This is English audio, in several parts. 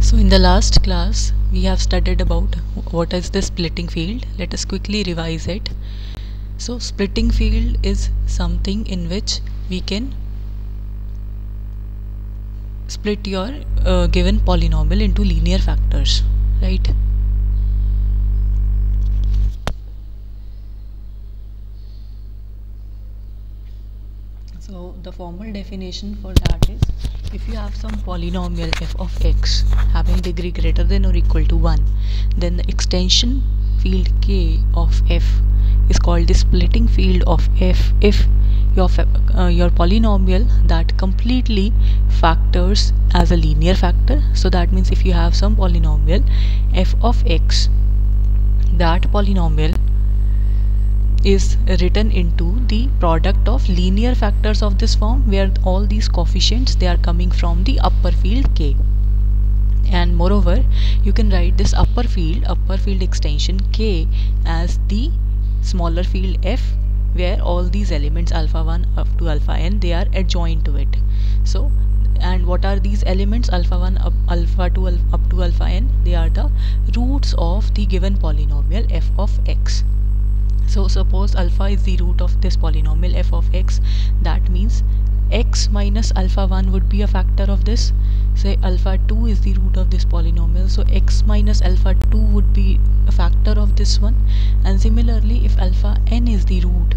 So in the last class we have studied about what is the splitting field. Let us quickly revise it. So splitting field is something in which we can split your given polynomial into linear factors, right? So the formal definition for that is, if you have some polynomial f of x having degree greater than or equal to 1, then the extension field k of f is called the splitting field of f if your polynomial that completely factors as a linear factor. So that means if you have some polynomial f of x, that polynomial is written into the product of linear factors of this form, where all these coefficients, they are coming from the upper field k. And moreover, you can write this upper field extension k as the smaller field f, where all these elements alpha 1 up to alpha n, they are adjoined to it. So, and what are these elements alpha 1 up alpha 2 up to alpha n? They are the roots of the given polynomial f of x. So suppose alpha is the root of this polynomial f of x, that means x minus alpha 1 would be a factor of this. Say alpha 2 is the root of this polynomial, so x minus alpha 2 would be a factor of this one. And similarly, if alpha n is the root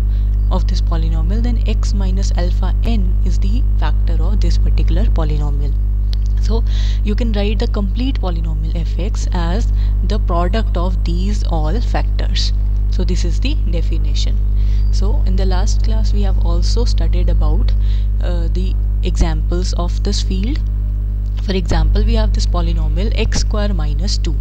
of this polynomial, then x minus alpha n is the factor of this particular polynomial. So you can write the complete polynomial fx as the product of these all factors. So this is the definition. So in the last class we have also studied about the examples of this field. For example, we have this polynomial x square minus 2.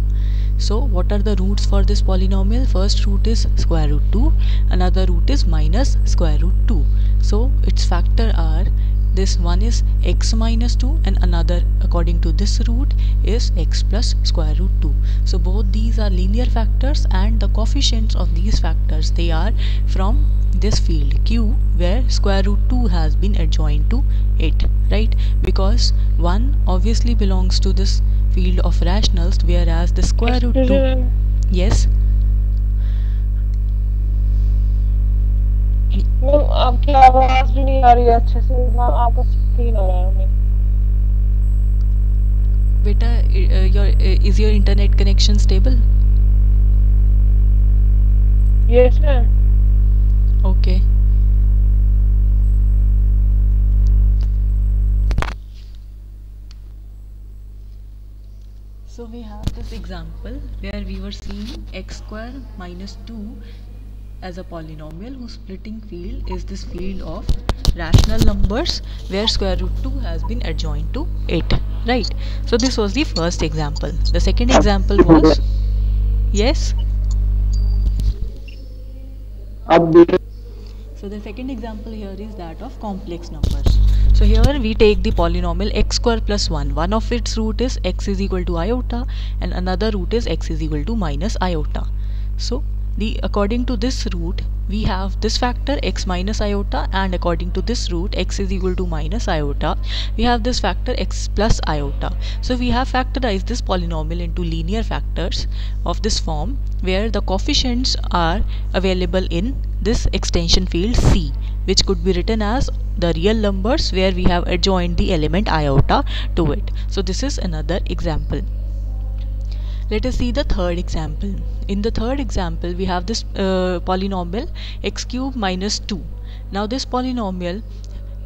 So what are the roots for this polynomial? First root is square root 2, another root is minus square root 2. So its factor are, this one is x minus 2 and another, according to this root, is x plus square root 2. So both these are linear factors, and the coefficients of these factors, they are from this field q, where square root 2 has been adjoined to it, right? Because 1 obviously belongs to this field of rationals, whereas the square root 2, yes, ma'am आपकी आवाज भी नहीं आ रही है अच्छे से, ma'am आपका screen हो रहा है हमें. beta, is your internet connection stable? Yes ma'am. Okay. So we have this example where we were seeing x square minus 2 as a polynomial whose splitting field is this field of rational numbers, where square root 2 has been adjoined to it, right? So this was the first example. The second example was, yes? So the second example here is that of complex numbers. So here we take the polynomial x square plus 1. One of its root is x is equal to iota and another root is x is equal to minus iota. So according to this root, we have this factor x minus iota, and according to this root x is equal to minus iota, we have this factor x plus iota. So we have factorized this polynomial into linear factors of this form, where the coefficients are available in this extension field c, which could be written as the real numbers, where we have adjoined the element iota to it. So this is another example. Let us see the third example. In the third example, we have this polynomial x cube minus 2. Now this polynomial,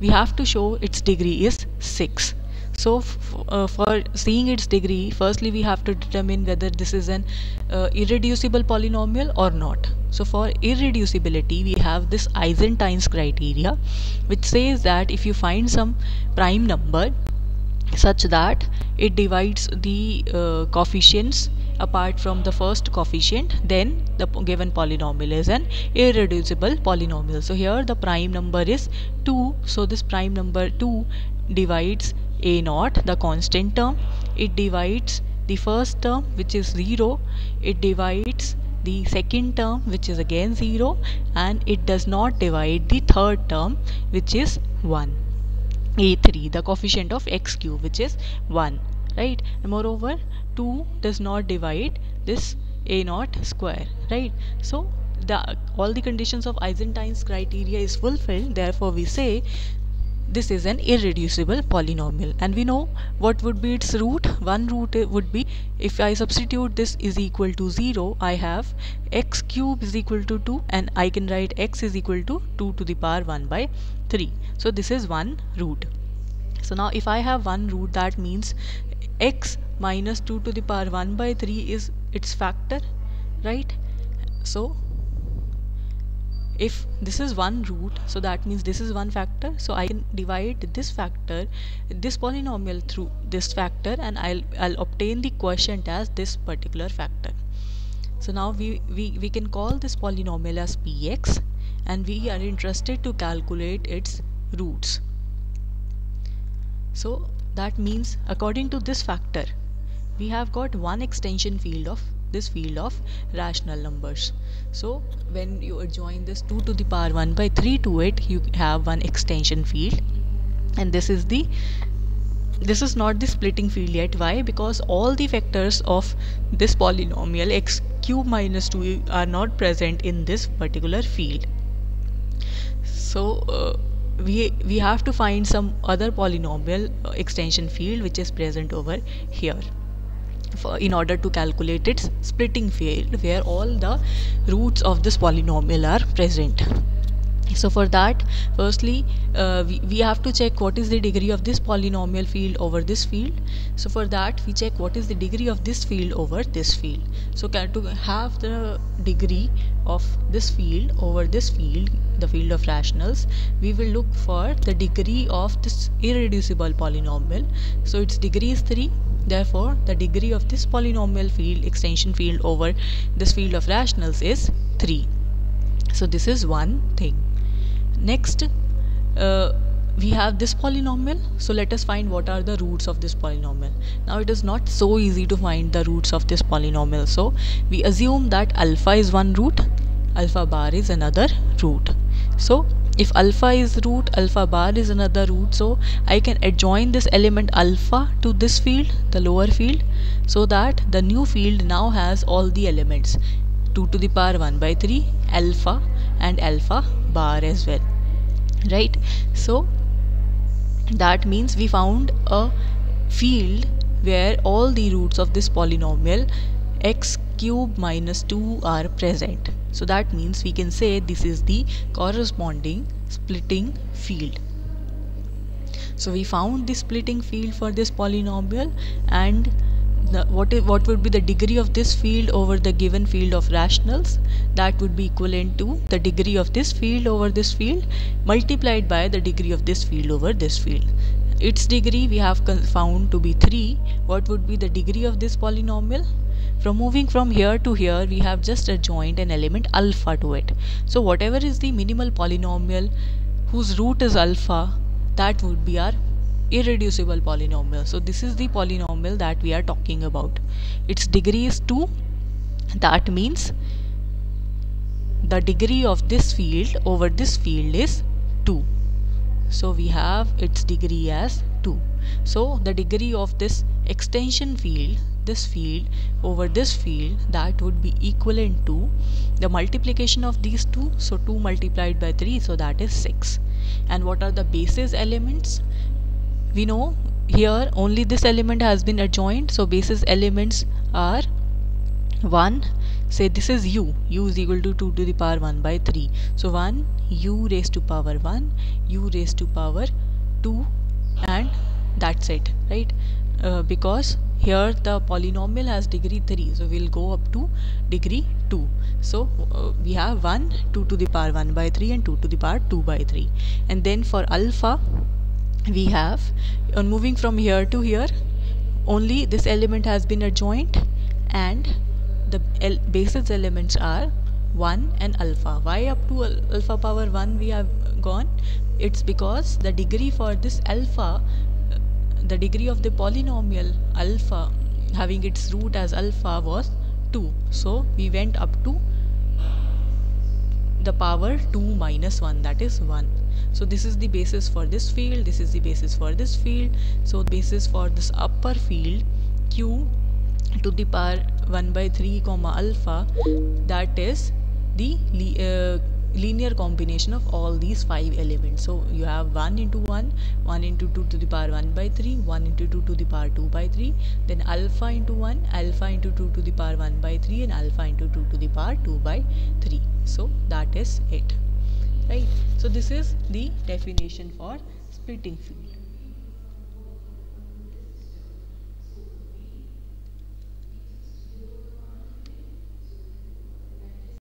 we have to show its degree is 6. So for seeing its degree, firstly we have to determine whether this is an irreducible polynomial or not. So for irreducibility, we have this Eisenstein's criteria, which says that if you find some prime number such that it divides the coefficients apart from the first coefficient, then the given polynomial is an irreducible polynomial. So here the prime number is 2, so this prime number 2 divides a naught, the constant term. It divides the first term, which is 0. It divides the second term, which is again 0, and it does not divide the third term, which is 1. A3, the coefficient of x cube, which is 1, right? And moreover 2 does not divide this a naught square, right? So all the conditions of Eisenstein's criteria is fulfilled, therefore we say this is an irreducible polynomial. And we know what would be its root. One root would be, if I substitute this is equal to 0, I have x cube is equal to 2, and I can write x is equal to 2 to the power 1 by 3. So this is one root. So now if I have one root, that means x minus 2 to the power 1 by 3 is its factor, right? So if this is one root, so that means this is one factor, so I can divide this factor, this polynomial, through this factor, and I'll obtain the quotient as this particular factor. So now we can call this polynomial as px, and we are interested to calculate its roots. So that means according to this factor we have got one extension field of this field of rational numbers. So when you adjoin this 2 to the power 1 by 3 to it, you have one extension field, and this is not the splitting field yet. Why? Because all the factors of this polynomial x cube minus 2 are not present in this particular field. So we have to find some other polynomial extension field which is present over here, in order to calculate its splitting field where all the roots of this polynomial are present. So for that, firstly we have to check what is the degree of this polynomial field over this field. So for that we check what is the degree of this field over this field. So to have the degree of this field over this field, the field of rationals, we will look for the degree of this irreducible polynomial. So its degree is 3. Therefore the degree of this polynomial field, extension field over this field of rationals, is 3. So this is one thing. Next we have this polynomial. So let us find what are the roots of this polynomial. Now it is not so easy to find the roots of this polynomial, so we assume that alpha is one root, alpha bar is another root. So if alpha is root, alpha bar is another root, so I can adjoin this element alpha to this field, the lower field, so that the new field now has all the elements 2 to the power 1 by 3, alpha, and alpha bar as well, right? So that means we found a field where all the roots of this polynomial x cube minus 2 are present. So that means we can say this is the corresponding splitting field. So we found the splitting field for this polynomial, and what would be the degree of this field over the given field of rationals? That would be equivalent to the degree of this field over this field multiplied by the degree of this field over this field. Its degree we have found to be 3. What would be the degree of this polynomial? From moving from here to here, we have just adjoined an element alpha to it. So whatever is the minimal polynomial whose root is alpha, that would be our irreducible polynomial. So this is the polynomial that we are talking about. Its degree is 2. That means the degree of this field over this field is 2. So we have its degree as 2. So the degree of this extension field, this field over this field, that would be equivalent to the multiplication of these two. So 2 multiplied by 3, so that is 6. And what are the basis elements? We know here only this element has been adjoined, so basis elements are 1, say this is u is equal to 2 to the power 1 by 3. So 1 u raised to power 1, u raised to power 2, and that's it, right? Because here the polynomial has degree 3, so we'll go up to degree 2. So we have 1, 2 to the power 1 by 3 and 2 to the power 2 by 3. And then for alpha, we have, on moving from here to here, only this element has been adjoined, and the basis elements are 1 and alpha. Why up to alpha power 1 we have gone? It's because the degree for this alpha, the degree of the polynomial alpha having its root as alpha was 2. So we went up to the power 2 minus 1, that is 1. So this is the basis for this field, this is the basis for this field. So the basis for this upper field q to the power 1 by 3 comma alpha, that is the linear combination of all these 5 elements. So you have 1 into 1, 1 into 2 to the power 1 by 3, 1 into 2 to the power 2 by 3, then alpha into 1, alpha into 2 to the power 1 by 3, and alpha into 2 to the power 2 by 3. So that is it, right? So this is the definition for splitting field.